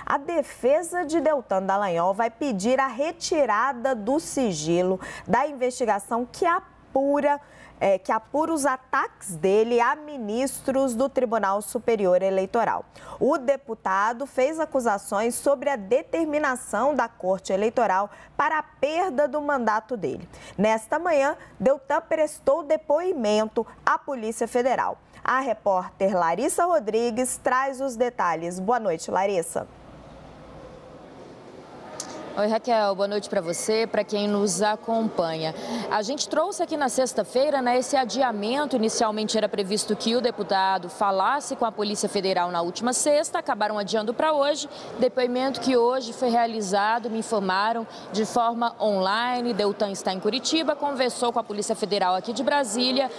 A defesa de Deltan Dallagnol vai pedir a retirada do sigilo da investigação que apura os ataques dele a ministros do Tribunal Superior Eleitoral. O deputado fez acusações sobre a determinação da Corte Eleitoral para a perda do mandato dele. Nesta manhã, Deltan prestou depoimento à Polícia Federal. A repórter Larissa Rodrigues traz os detalhes. Boa noite, Larissa. Oi, Raquel, boa noite para você, para quem nos acompanha. A gente trouxe aqui na sexta-feira, esse adiamento. Inicialmente era previsto que o deputado falasse com a Polícia Federal na última sexta, acabaram adiando para hoje. Depoimento que hoje foi realizado, me informaram, de forma online. Deltan está em Curitiba, conversou com a Polícia Federal aqui de Brasília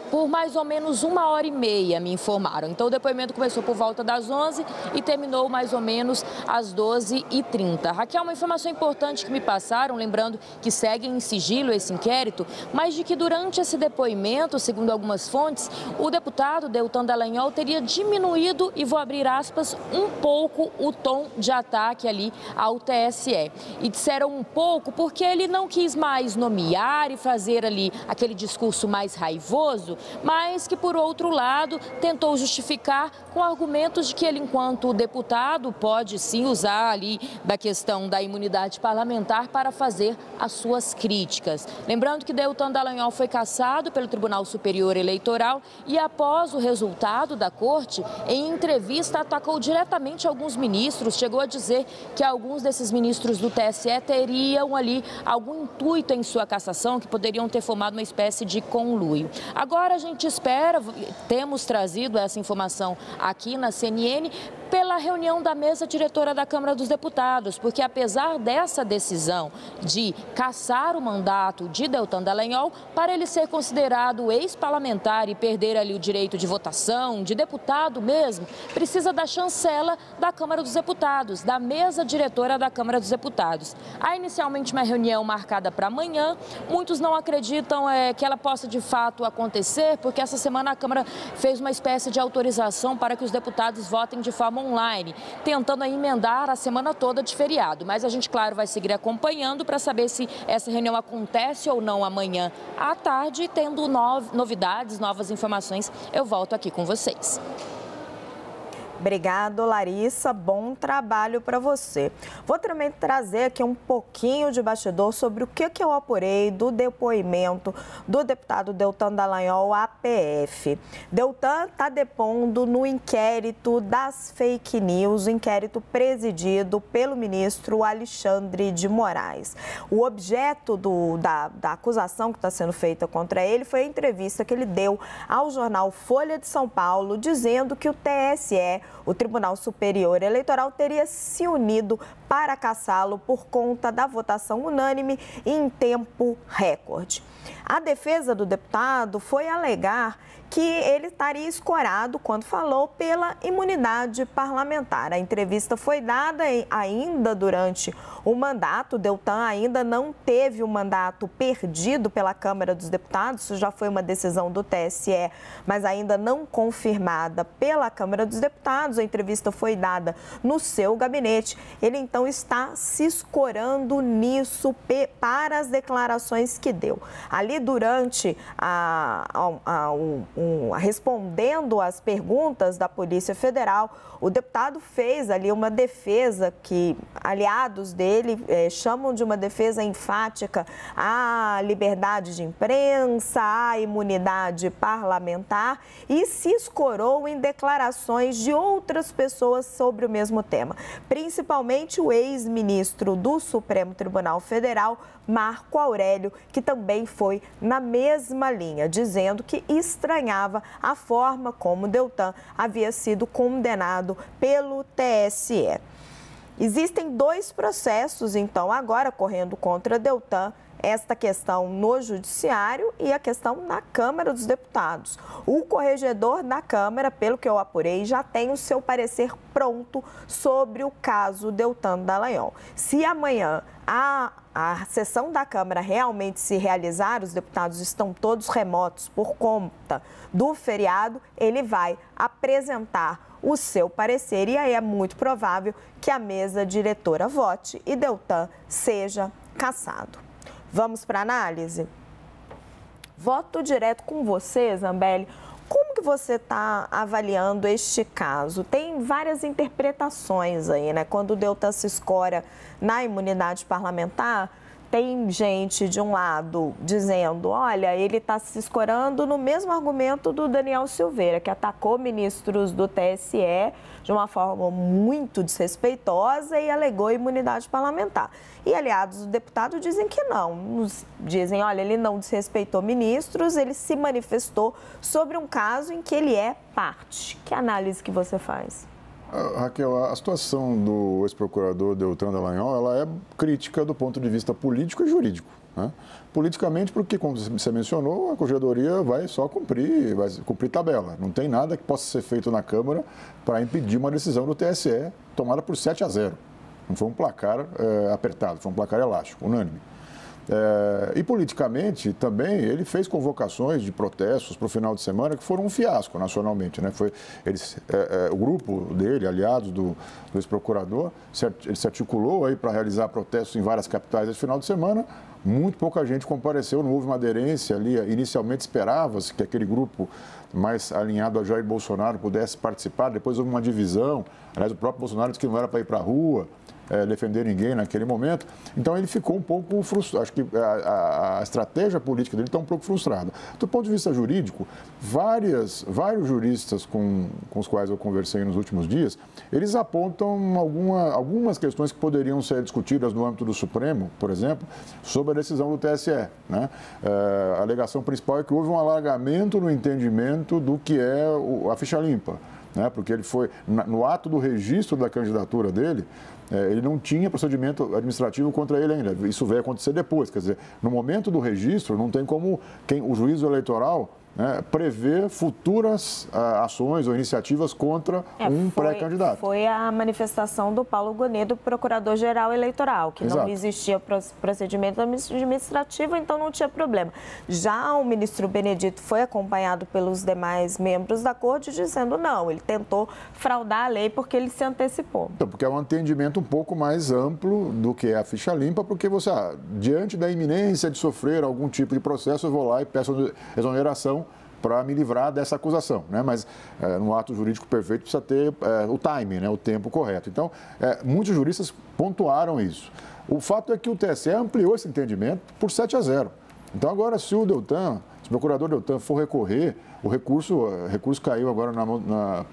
por mais ou menos 1h30, me informaram. Então o depoimento começou por volta das 11 e terminou mais ou menos às 12h30. Raquel, uma informação importante que me passaram, lembrando que segue em sigilo esse inquérito, mas de que durante esse depoimento, segundo algumas fontes, o deputado Deltan Dallagnol teria diminuído, e vou abrir aspas, um pouco o tom de ataque ali ao TSE. E disseram um pouco porque ele não quis mais nomear e fazer ali aquele discurso mais raivoso, mas que, por outro lado, tentou justificar com argumentos de que ele, enquanto deputado, pode sim usar ali da questão da imunidade parlamentar para fazer as suas críticas. Lembrando que Deltan Dallagnol foi cassado pelo Tribunal Superior Eleitoral e, após o resultado da corte, em entrevista atacou diretamente alguns ministros, chegou a dizer que alguns desses ministros do TSE teriam ali algum intuito em sua cassação, que poderiam ter formado uma espécie de conluio. Agora a gente espera, temos trazido essa informação aqui na CNN, pela reunião da mesa diretora da Câmara dos Deputados, porque apesar dessa decisão de cassar o mandato de Deltan Dallagnol, para ele ser considerado ex-parlamentar e perder ali o direito de votação, de deputado mesmo, precisa da chancela da Câmara dos Deputados, da mesa diretora da Câmara dos Deputados. Há inicialmente uma reunião marcada para amanhã, muitos não acreditam que ela possa de fato acontecer, porque essa semana a Câmara fez uma espécie de autorização para que os deputados votem de forma online, tentando emendar a semana toda de feriado. Mas a gente, claro, vai seguir acompanhando para saber se essa reunião acontece ou não amanhã à tarde. Tendo novidades, novas informações, eu volto aqui com vocês. Obrigado, Larissa. Bom trabalho para você. Vou também trazer aqui um pouquinho de bastidor sobre o que eu apurei do depoimento do deputado Deltan Dallagnol à PF. Deltan está depondo no inquérito das fake news, inquérito presidido pelo ministro Alexandre de Moraes. O objeto da acusação que está sendo feita contra ele foi a entrevista que ele deu ao jornal Folha de São Paulo, dizendo que o TSE, o Tribunal Superior Eleitoral, teria se unido para cassá-lo por conta da votação unânime em tempo recorde. A defesa do deputado foi alegar que ele estaria escorado quando falou pela imunidade parlamentar. A entrevista foi dada ainda durante o mandato. Deltan ainda não teve o mandato perdido pela Câmara dos Deputados. Isso já foi uma decisão do TSE, mas ainda não confirmada pela Câmara dos Deputados. A entrevista foi dada no seu gabinete. Ele então está se escorando nisso para as declarações que deu. Ali durante respondendo às perguntas da Polícia Federal, o deputado fez ali uma defesa que aliados dele chamam de uma defesa enfática à liberdade de imprensa, à imunidade parlamentar, e se escorou em declarações de outras pessoas sobre o mesmo tema, principalmente o ex-ministro do Supremo Tribunal Federal, Marco Aurélio, que também foi na mesma linha, dizendo que estranhava a forma como Deltan havia sido condenado pelo TSE. Existem dois processos, então, agora correndo contra Deltan, esta questão no Judiciário e a questão na Câmara dos Deputados. O corregedor da Câmara, pelo que eu apurei, já tem o seu parecer pronto sobre o caso Deltan Dallagnol. Se amanhã a sessão da Câmara realmente se realizar, os deputados estão todos remotos por conta do feriado, ele vai apresentar o seu parecer e aí é muito provável que a mesa diretora vote e Deltan seja cassado. Vamos para a análise? Voto direto com você, Zambelli. Como que você está avaliando este caso? Tem várias interpretações aí, né? Quando o Deltan se escora na imunidade parlamentar, tem gente de um lado dizendo, olha, ele está se escorando no mesmo argumento do Daniel Silveira, que atacou ministros do TSE de uma forma muito desrespeitosa e alegou imunidade parlamentar. E aliados do deputado dizem que não, dizem, olha, ele não desrespeitou ministros, ele se manifestou sobre um caso em que ele é parte. Que análise que você faz? Raquel, a situação do ex-procurador Deltan Dallagnol, ela é crítica do ponto de vista político e jurídico, né? Politicamente, porque, como você mencionou, a Corregedoria vai só cumprir tabela. Não tem nada que possa ser feito na Câmara para impedir uma decisão do TSE tomada por 7-0. Não foi um placar apertado, foi um placar elástico, unânime. E politicamente também ele fez convocações de protestos para o final de semana que foram um fiasco nacionalmente, né? O grupo dele, aliados do ex-procurador, ele se articulou aí para realizar protestos em várias capitais esse final de semana. Muito pouca gente compareceu, não houve uma aderência ali. Inicialmente esperava-se que aquele grupo mais alinhado a Jair Bolsonaro pudesse participar, depois houve uma divisão. Aliás, o próprio Bolsonaro disse que não era para ir para a rua defender ninguém naquele momento. Então ele ficou um pouco frustrado. Acho que a estratégia política dele está um pouco frustrada. Do ponto de vista jurídico, vários juristas com os quais eu conversei nos últimos dias, eles apontam algumas questões que poderiam ser discutidas no âmbito do Supremo, por exemplo, sobre a decisão do TSE, né? A alegação principal é que houve um alargamento no entendimento do que é a ficha limpa, né? Porque ele foi, no ato do registro da candidatura dele, ele não tinha procedimento administrativo contra ele ainda. Isso veio acontecer depois. Quer dizer, no momento do registro, não tem como o juízo eleitoral, né, prever futuras ações ou iniciativas contra um pré-candidato. Foi a manifestação do Paulo Gonet, do Procurador-Geral Eleitoral, que Exato. Não existia procedimento administrativo, então não tinha problema. Já o ministro Benedito foi acompanhado pelos demais membros da corte dizendo não, ele tentou fraudar a lei porque ele se antecipou. Então, porque é um entendimento um pouco mais amplo do que é a ficha limpa, porque você, diante da iminência de sofrer algum tipo de processo, eu vou lá e peço exoneração para me livrar dessa acusação, né? Mas no ato jurídico perfeito precisa ter o timing, né? O tempo correto. Então, muitos juristas pontuaram isso. O fato é que o TSE ampliou esse entendimento por 7-0. Então, agora, se o procurador Deltan for recorrer, o recurso caiu agora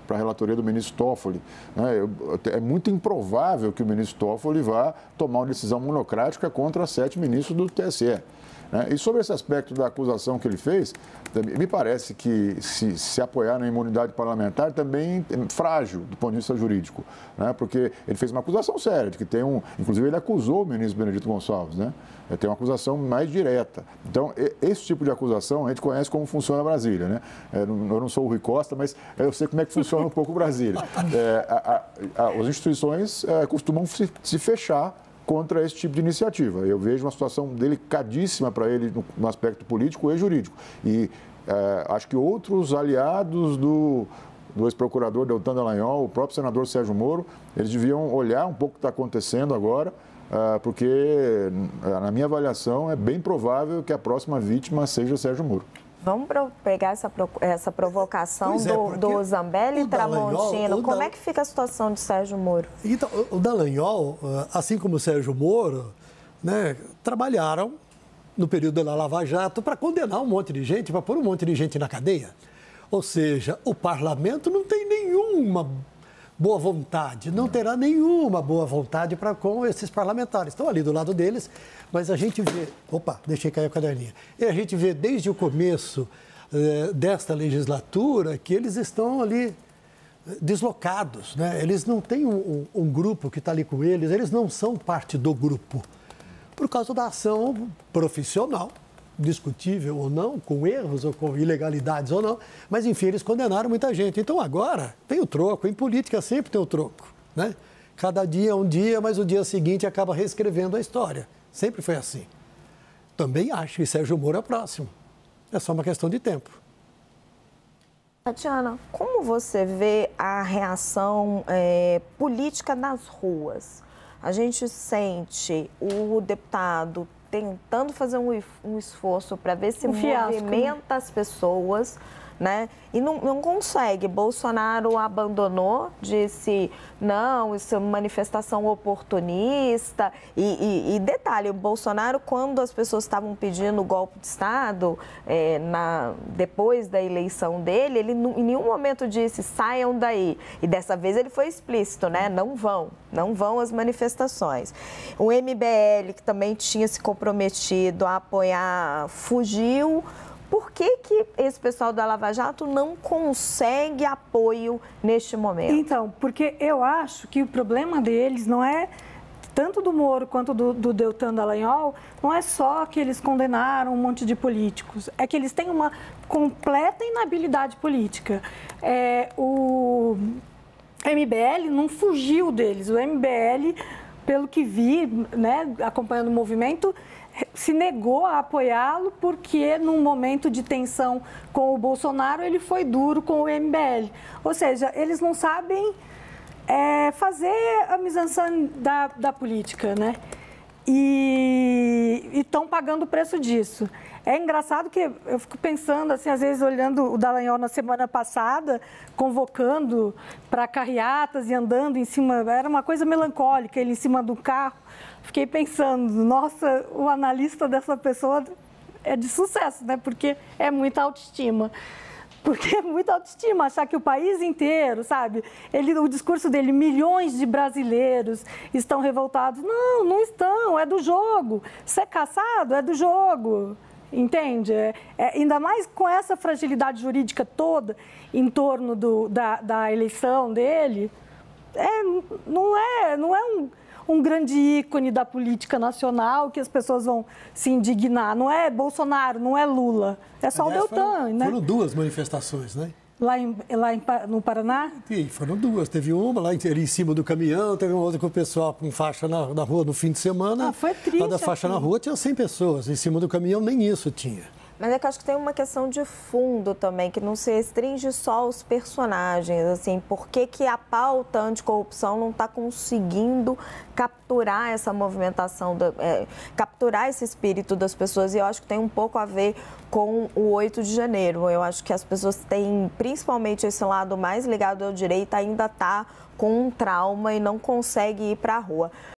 para a relatoria do ministro Toffoli, né? É muito improvável que o ministro Toffoli vá tomar uma decisão monocrática contra 7 ministros do TSE. E sobre esse aspecto da acusação que ele fez, me parece que se apoiar na imunidade parlamentar também é frágil do ponto de vista jurídico, né? Porque ele fez uma acusação séria, de que inclusive ele acusou o ministro Benedito Gonçalves, né? Tem uma acusação mais direta. Então, esse tipo de acusação a gente conhece como funciona Brasília, né? Eu não sou o Rui Costa, mas eu sei como é que funciona um pouco Brasília. As instituições costumam se fechar contra esse tipo de iniciativa. Eu vejo uma situação delicadíssima para ele no aspecto político e jurídico. E acho que outros aliados do ex-procurador Deltan Dallagnol, o próprio senador Sérgio Moro, eles deviam olhar um pouco o que está acontecendo agora, porque, na minha avaliação, é bem provável que a próxima vítima seja Sérgio Moro. Vamos pegar essa provocação do Zambelli e Tramontino. Como é que fica a situação de Sérgio Moro? Então, o Dallagnol, assim como o Sérgio Moro, né, trabalharam no período da Lava Jato para condenar um monte de gente, para pôr um monte de gente na cadeia. Ou seja, o parlamento não tem nenhuma boa vontade, não terá nenhuma boa vontade para com esses parlamentares. Estão ali do lado deles, mas a gente vê... Opa, deixei cair o caderninho. E a gente vê desde o começo desta legislatura que eles estão ali deslocados, né? Eles não têm um grupo que está ali com eles não são parte do grupo, por causa da ação profissional, discutível ou não, com erros ou com ilegalidades ou não, mas enfim, eles condenaram muita gente. Então agora tem o troco, em política sempre tem o troco, né? Cada dia é um dia, mas o dia seguinte acaba reescrevendo a história. Sempre foi assim. Também acho que Sérgio Moro é próximo. É só uma questão de tempo. Tatiana, como você vê a reação política nas ruas? A gente sente o deputado tentando fazer um esforço para ver se movimenta as pessoas, né? E não consegue. Bolsonaro abandonou, disse, não, isso é uma manifestação oportunista. E detalhe, o Bolsonaro, quando as pessoas estavam pedindo o golpe de Estado, depois da eleição dele, ele em nenhum momento disse, saiam daí. E dessa vez ele foi explícito, né? Não vão às manifestações. O MBL, que também tinha se comprometido a apoiar, fugiu. Por que esse pessoal da Lava Jato não consegue apoio neste momento? Então, porque eu acho que o problema deles não é, tanto do Moro quanto do Deltan Dallagnol, não é só que eles condenaram um monte de políticos, é que eles têm uma completa inabilidade política. O MBL não fugiu deles, o MBL, pelo que vi, né, acompanhando o movimento, se negou a apoiá-lo porque, num momento de tensão com o Bolsonaro, ele foi duro com o MBL. Ou seja, eles não sabem fazer a mise-en-scène da política, né? E estão pagando o preço disso. É engraçado que eu fico pensando, assim, às vezes olhando o Dallagnol na semana passada, convocando para carreatas e andando em cima, era uma coisa melancólica, ele em cima do carro. Fiquei pensando, nossa, o analista dessa pessoa é de sucesso, né? Porque é muita autoestima. Porque é muita autoestima achar que o país inteiro, sabe? O discurso dele, milhões de brasileiros estão revoltados. Não, não estão, é do jogo. Ser caçado é do jogo. Entende? Ainda mais com essa fragilidade jurídica toda em torno da eleição dele, não é um grande ícone da política nacional que as pessoas vão se indignar. Não é Bolsonaro, não é Lula, é só o Deltan, né? Foram duas manifestações, né? No Paraná? Sim, foram duas. Teve uma lá em cima do caminhão, teve uma outra com o pessoal com faixa na rua no fim de semana. Foi triste. Lá da faixa na rua tinha 100 pessoas, em cima do caminhão nem isso tinha. Mas é que eu acho que tem uma questão de fundo também, que não se restringe só aos personagens, assim, por que a pauta anticorrupção não está conseguindo capturar essa movimentação, capturar esse espírito das pessoas, e eu acho que tem um pouco a ver com o 8 de janeiro. Eu acho que as pessoas têm, principalmente esse lado mais ligado ao direito, ainda está com um trauma e não consegue ir para a rua.